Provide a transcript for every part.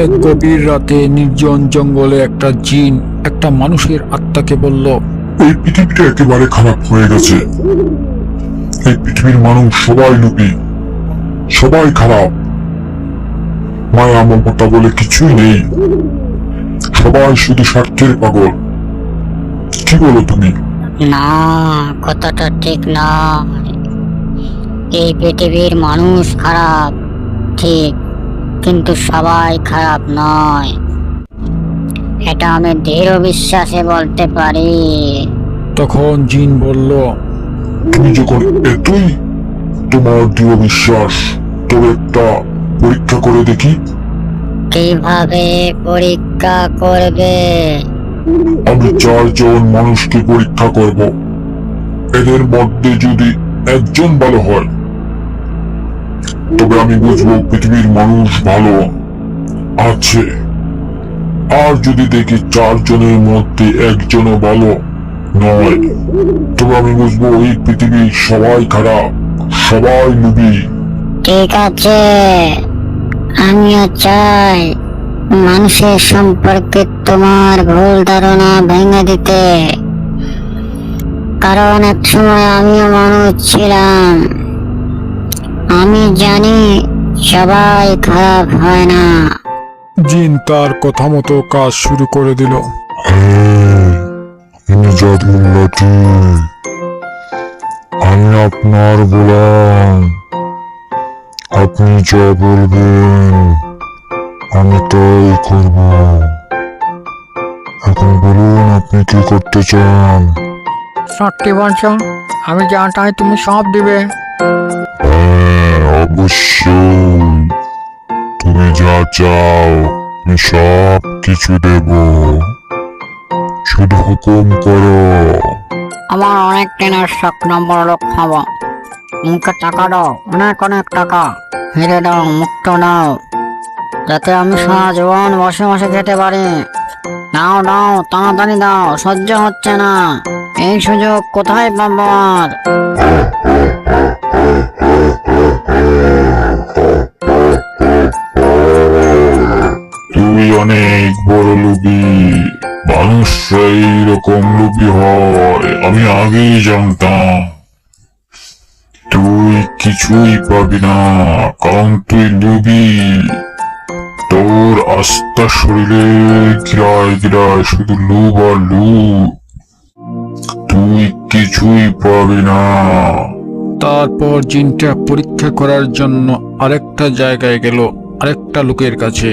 এক গভীর রাতে নির্জন জঙ্গলে একটা জিন একটা মানুষের আত্মাকে বলল, এই পৃথিবীটা একেবারে খারাপ হয়ে গেছে। এই পৃথিবীর মানুষ সবাই লোভী, সবাই খারাপ, মায়া মমতা বলে কিছুই নেই, সবাই শুধু স্বার্থের পাগল। কি বলো তুমি? না, কথাটা ঠিক নয়। এই পৃথিবীর মানুষ খারাপ ঠিক, কিন্তু সবাই খারাপ নয়, এটা আমি দৃঢ় বিশ্বাসে বলতে পারি। তখন জিন বলল, তুমি যখন এতই তোমার দৃঢ় বিশ্বাস, তবে একটা পরীক্ষা করে দেখি। কিভাবে পরীক্ষা করবে? আমি 4 জন মানুষকে পরীক্ষা করব। এদের মধ্যে যদি একজন ভালো হয়, তবে আমি বুঝবো পৃথিবীর মানুষ ভালো আছে। আর যদি দেখি 4 জনের মধ্যে একজনও ভালো নয়, তবে আমি বুঝবো এই পৃথিবীর সবাই খারাপ, সবাই লোভী। ঠিক আছে, আমিও চাই মানুষের সম্পর্কে তোমার ভুল ধারণা ভেঙে দিতে, কারণ এক সময় আমিও মানুষ ছিলাম। আমি জানি সবাই খারাপ হয় না। জিন তার কথা মতো কাজ শুরু করে দিল। আমি আপনার গোলাম, আপনি যা বলবেন আমি তাই করব। এখন বলুন আপনি কি করতে চান? সত্যি বলছো? আমি যা চাই তুমি সব দিবে? হ্যাঁ, অবশ্যই। তুমি যা চাও আমি সব কিছু দেব, শুধু হুকুম করো। আমার অনেক দিনের স্বপ্ন বড়লোক হব। আমাকে টাকা দাও, অনেক অনেক টাকা, হিরে দাও, মুক্ত দাও, যাতে আমি সারা জীবন বসে বসে খেতে পারি। দাও দাও, তাড়াতাড়ি দাও, সহ্য হচ্ছে না। এই সুযোগ কোথায় পাবো আর? তুই অনেক বড় লোভী। মানুষরা এইরকম লোভী হয় আমি আগেই জানতাম। তুই কিছুই পাবি না, কারণ তুই লোভী। তোর আস্থা শরীরে গিরায় গিরায় শুধু লোভ আর লোভ। তুই কিছুই পাবি না। তারপর জিনটা পরীক্ষা করার জন্য আরেকটা জায়গায় গেল, আরেকটা লোকের কাছে।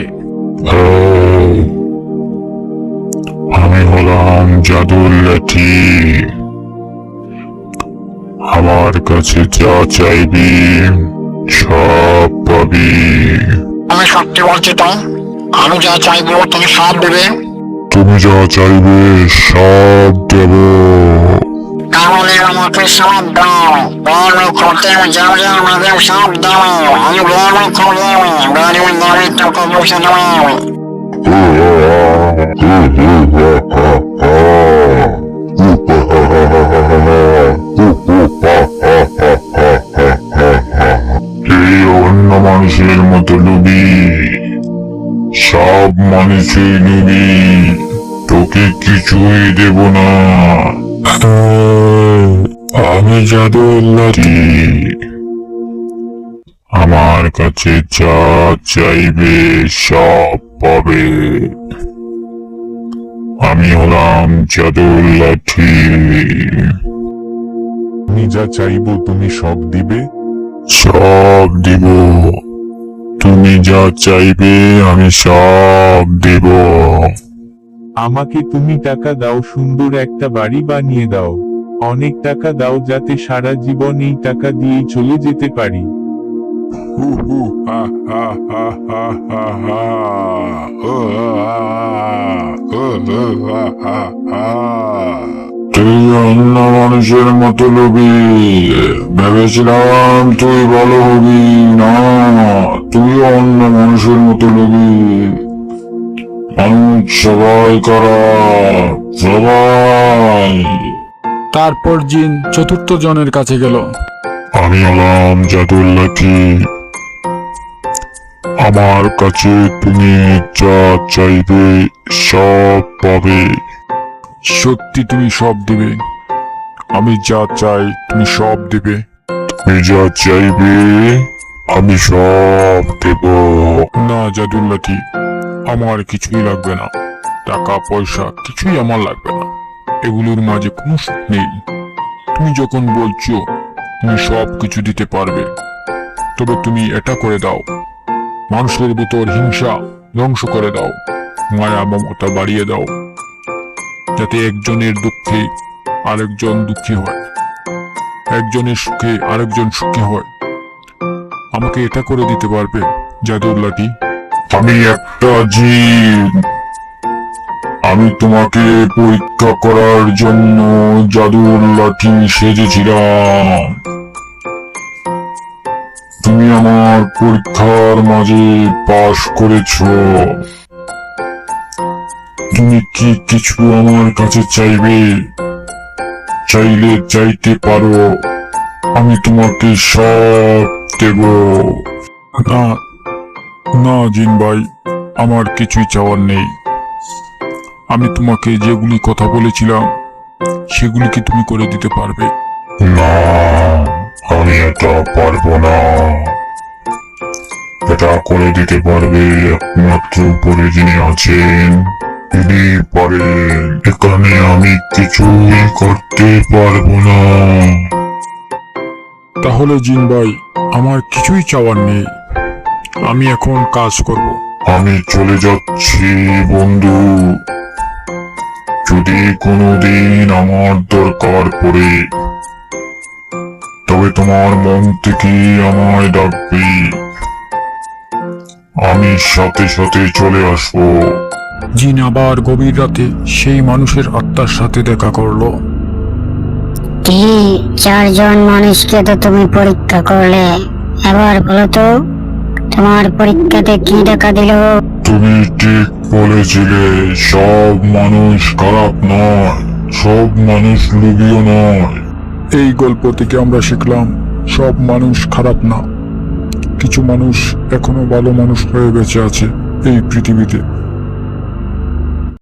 এই, আমি হলাম জাদুর লাঠি। আমার কাছে যা চাইবি সব পাবি। আমি সত্যি বলছি তো, আমি যা চাইবো তুমি সব দেবে? তুমি যা চাইবে সব দেব। তাহলে আমাকে সব দাও, বেরো করতে যাও যে আমাকে সব দাও। আমি বেরো করে বেরো দাবি তোকে বসে দেবো। এই অন্য মানুষের মতো লোভী, সব মানুষই লোভী, তোকে কিছুই দেব না। আমি জাদুর লাঠি, আমার কাছে যা চাইবে সব পাবে। আমি হলাম জাদুর লাঠি। আমি যা চাইবো তুমি সব দিবে? সব দিব। তুমি যা চাইবে আমি সব দেব। আমাকে তুমি টাকা দাও, সুন্দর একটা বাড়ি বানিয়ে দাও, অনেক টাকা দাও, যাতে সারা জীবন এই টাকা দিয়েই চলে যেতে পারি। হু হু হা হা হা হা হা হা। তুই অন্য মানুষের মতো লোভী। ভেবেছিলাম তুই ভালো হবি না, তুই অন্য মানুষের মতো লোভী। মানুষ সবাই খারাপ, সবাই। তারপর জিন চতুর্থ জনের কাছে গেল। আমি হলাম জাদুর লাঠি। আমার কাছে তুমি যা চাইবে সব পাবে। সত্যি তুমি সব দিবে? আমি যা চাই তুমি সব দিবে? তুমি যা চাইবে আমি সব দেব। না জাদুর লাঠি, আমার কিছুই লাগবে না। টাকা পয়সা কিছুই আমার লাগবে না। এগুলোর মাঝে কোনো সুখ নেই। তুমি যখন বলছো তুমি সব কিছু দিতে পারবে, তবে তুমি এটা করে দাও, মানুষের ভিতর হিংসা ধ্বংস করে দাও, মায়া মমতা বাড়িয়ে দাও, যাতে একজনের দুঃখে আরেকজন দুঃখী হয়, একজনের সুখে আরেকজন সুখী হয়। আমাকে এটা করে দিতে পারবে জাদুর লাঠি? আমি একটা জিন। আমি তোমাকে পরীক্ষা করার জন্য জাদুর লাঠি সেজেছিলাম। তুমি আমার পরীক্ষার মাঝে পাশ করেছো। তুমি কি কিছু আমার কাছে চাইবে? চাইলে চাইতে পারো, আমি তোমাকে সব দেব। না না জিন ভাই, আমার কিছুই চাওয়ার নেই। আমি তোমাকে যেগুলি কথা বলেছিলাম সেগুলি কি তুমি করে দিতে পারবে? না, আমি এটা পারবো না। এটা করে দিতে পারবে একমাত্র উপরে যিনি আছেন, তিনি পারেন। এখানে আমি কিছুই করতে পারবো না। তাহলে জিন ভাই, আমার কিছুই চাওয়ার নেই। আমি এখন কাজ করব। আমি চলে যাচ্ছি বন্ধু। যদি কোনোদিন আমার দরকার পড়ে, তবে তোমার মন থেকে আমায় ডাকবে, আমি সাথে সাথে চলে আসবো। জিন আবার গভীর রাতে সেই মানুষের আত্মার সাথে দেখা করলো। কি 4 জন মানুষকে তো তুমি পরীক্ষা করলে, এবার বলো তো তোমার পরীক্ষাতে কি দেখা দিল? তুমি ঠিক বলেছিলে, সব মানুষ খারাপ নয়, সব মানুষ লোভীও নয়। এই গল্প থেকে আমরা শিখলাম সব মানুষ খারাপ না। কিছু মানুষ এখনো ভালো মানুষ হয়ে বেঁচে আছে এই পৃথিবীতে।